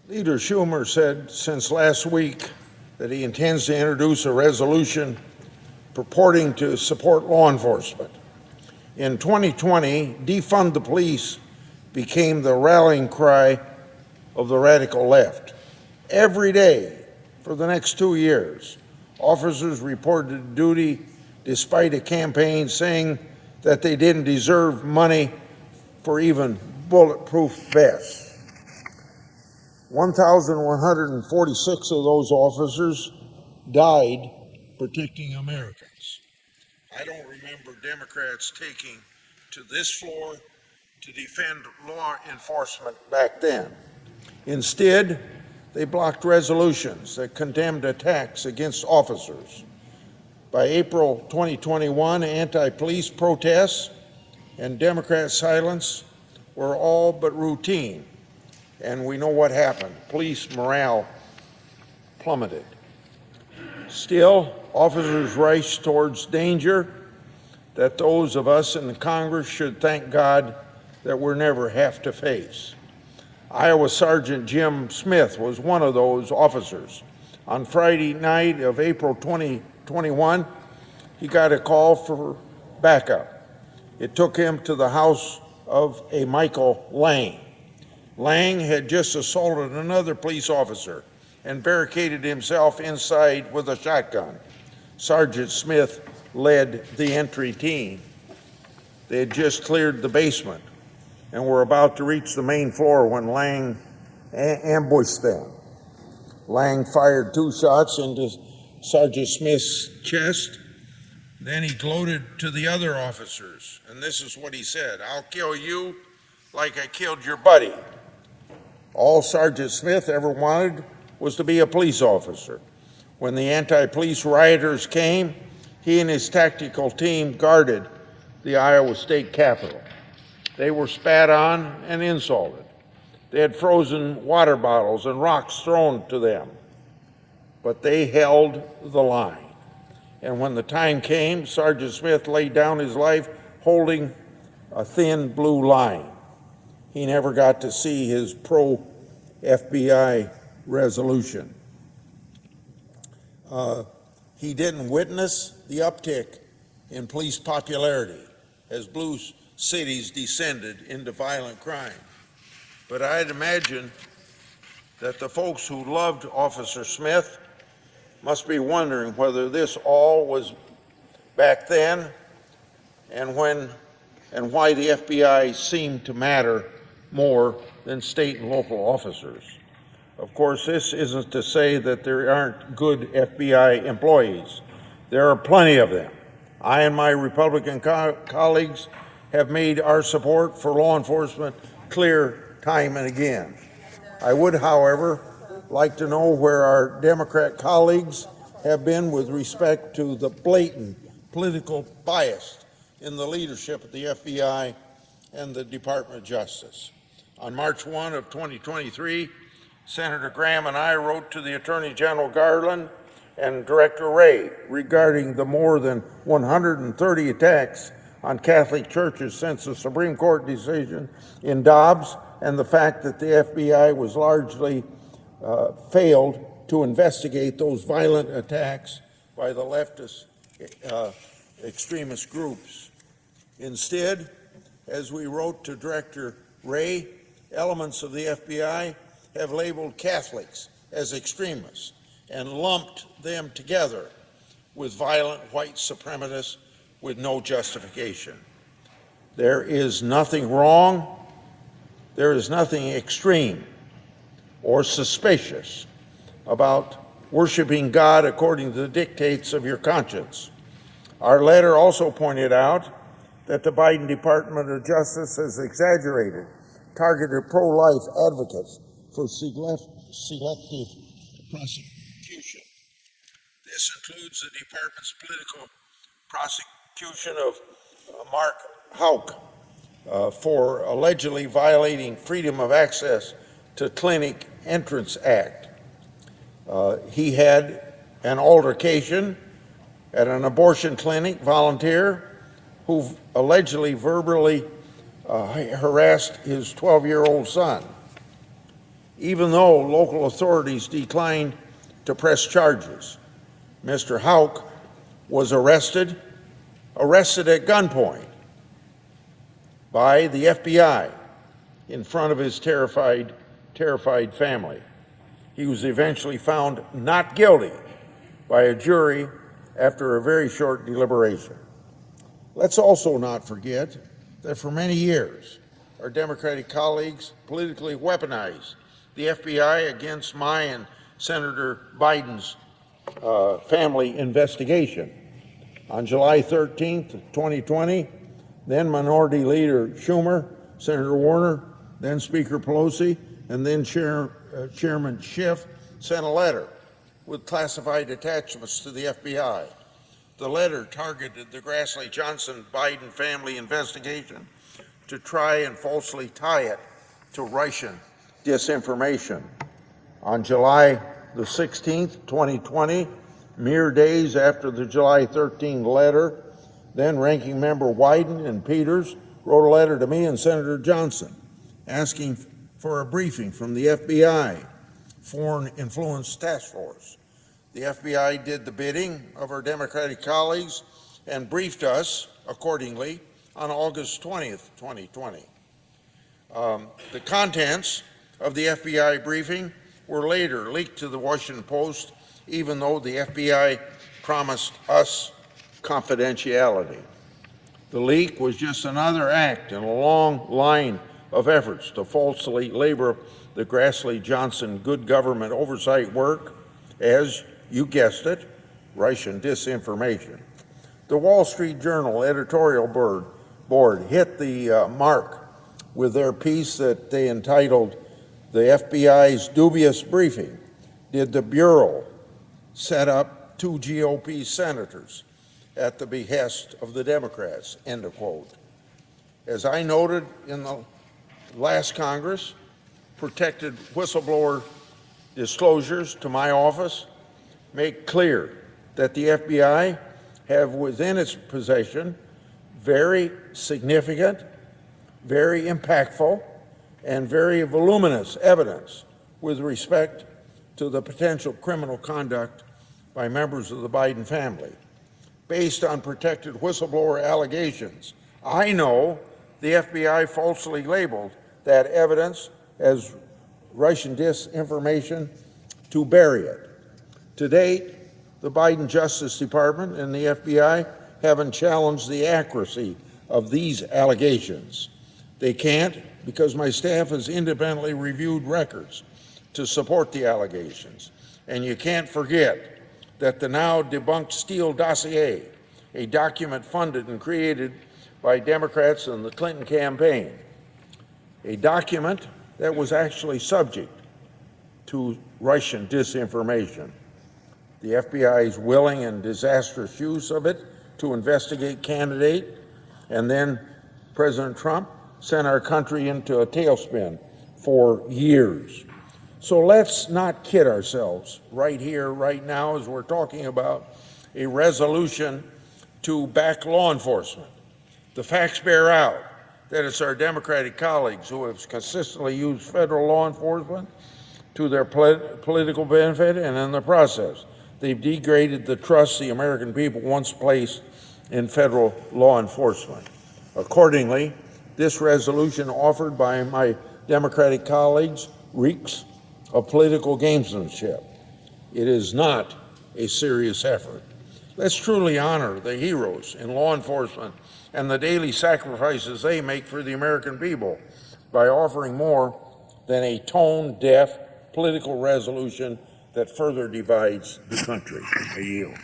Leader Schumer said since last week that he intends to introduce a resolution purporting to support law enforcement. In 2020, defund the police became the rallying cry of the radical left. Every day for the next 2 years, officers reported duty despite a campaign saying that they didn't deserve money for even bulletproof vests. 1,146 of those officers died protecting Americans. I don't remember Democrats taking to this floor to defend law enforcement back then. Instead, they blocked resolutions that condemned attacks against officers. By April 2021, anti-police protests and Democrat silence were all but routine, and we know what happened. Police morale plummeted. Still, officers race towards danger that those of us in the Congress should thank God that we're never have to face. Iowa Sergeant Jim Smith was one of those officers. On Friday night of April 2021, he got a call for backup. It took him to the house of a Michael Lang. Lang had just assaulted another police officer and barricaded himself inside with a shotgun. Sergeant Smith led the entry team. They had just cleared the basement and were about to reach the main floor when Lang ambushed them. Lang fired 2 shots into Sergeant Smith's chest. Then he gloated to the other officers, and this is what he said: "I'll kill you like I killed your buddy." All Sergeant Smith ever wanted was to be a police officer. When the anti-police rioters came, he and his tactical team guarded the Iowa State Capitol. They were spat on and insulted. They had frozen water bottles and rocks thrown to them, but they held the line. And when the time came, Sergeant Smith laid down his life holding a thin blue line. He never got to see his pro-FBI resolution. He didn't witness the uptick in police popularity as blue cities descended into violent crime. But I'd imagine that the folks who loved Officer Smith must be wondering whether this all was back then and why the FBI seemed to matter more than state and local officers. Of course, this isn't to say that there aren't good FBI employees. There are plenty of them. I and my Republican colleagues have made our support for law enforcement clear time and again. I would, however, like to know where our Democrat colleagues have been with respect to the blatant political bias in the leadership of the FBI and the Department of Justice. On March 1 of 2023, Senator Graham and I wrote to the Attorney General Garland and Director Wray regarding the more than 130 attacks on Catholic churches since the Supreme Court decision in Dobbs, and the fact that the FBI was largely failed to investigate those violent attacks by the leftist extremist groups. Instead, as we wrote to Director Wray, elements of the FBI have labeled Catholics as extremists and lumped them together with violent white supremacists with no justification. There is nothing wrong, there is nothing extreme or suspicious about worshiping God according to the dictates of your conscience. Our letter also pointed out that the Biden Department of Justice has exaggerated targeted pro-life advocates for selective prosecution. This includes the department's political prosecution of Mark Houck for allegedly violating Freedom of Access to Clinic Entrance Act. He had an altercation at an abortion clinic volunteer who allegedly verbally harassed his 12-year-old son. even though local authorities declined to press charges. Mr. Houck was arrested at gunpoint by the FBI in front of his terrified family. He was eventually found not guilty by a jury after a very short deliberation. Let's also not forget that for many years, our Democratic colleagues politically weaponized the FBI against my and Senator Biden's family investigation. On July 13th, 2020, then Minority Leader Schumer, Senator Warner, then Speaker Pelosi, and then Chairman Schiff sent a letter with classified attachments to the FBI. The letter targeted the Grassley Johnson Biden family investigation to try and falsely tie it to Russian disinformation. On July the 16th, 2020, mere days after the July 13 letter, then Ranking Member Wyden and Peters wrote a letter to me and Senator Johnson asking for a briefing from the FBI Foreign Influence Task Force. The FBI did the bidding of our Democratic colleagues and briefed us accordingly on August 20th, 2020. The contents of the FBI briefing were later leaked to the Washington Post, even though the FBI promised us confidentiality. The leak was just another act in a long line of efforts to falsely label the Grassley Johnson good government oversight work as, you guessed it, Russian disinformation. The Wall Street Journal editorial board hit the mark with their piece that they entitled "The FBI's Dubious Briefing. Did the Bureau set up two GOP senators at the behest of the Democrats?" End of quote. As I noted in the last Congress, protected whistleblower disclosures to my office make clear that the FBI have within its possession very significant, very impactful, and very voluminous evidence with respect to the potential criminal conduct by members of the Biden family. Based on protected whistleblower allegations, I know the FBI falsely labeled that evidence as Russian disinformation to bury it. To date, the Biden Justice Department and the FBI haven't challenged the accuracy of these allegations. They can't because my staff has independently reviewed records to support the allegations. And you can't forget that the now debunked Steele dossier, a document funded and created by Democrats in the Clinton campaign, a document that was actually subject to Russian disinformation. The FBI's willing and disastrous use of it to investigate candidate, and then President Trump sent our country into a tailspin for years. So let's not kid ourselves right here, right now, as we're talking about a resolution to back law enforcement. The facts bear out that it's our Democratic colleagues who have consistently used federal law enforcement to their political benefit, and in the process, they've degraded the trust the American people once placed in federal law enforcement. Accordingly, this resolution offered by my Democratic colleagues reeks of political gamesmanship. It is not a serious effort. Let's truly honor the heroes in law enforcement and the daily sacrifices they make for the American people by offering more than a tone-deaf political resolution that further divides the country. I yield.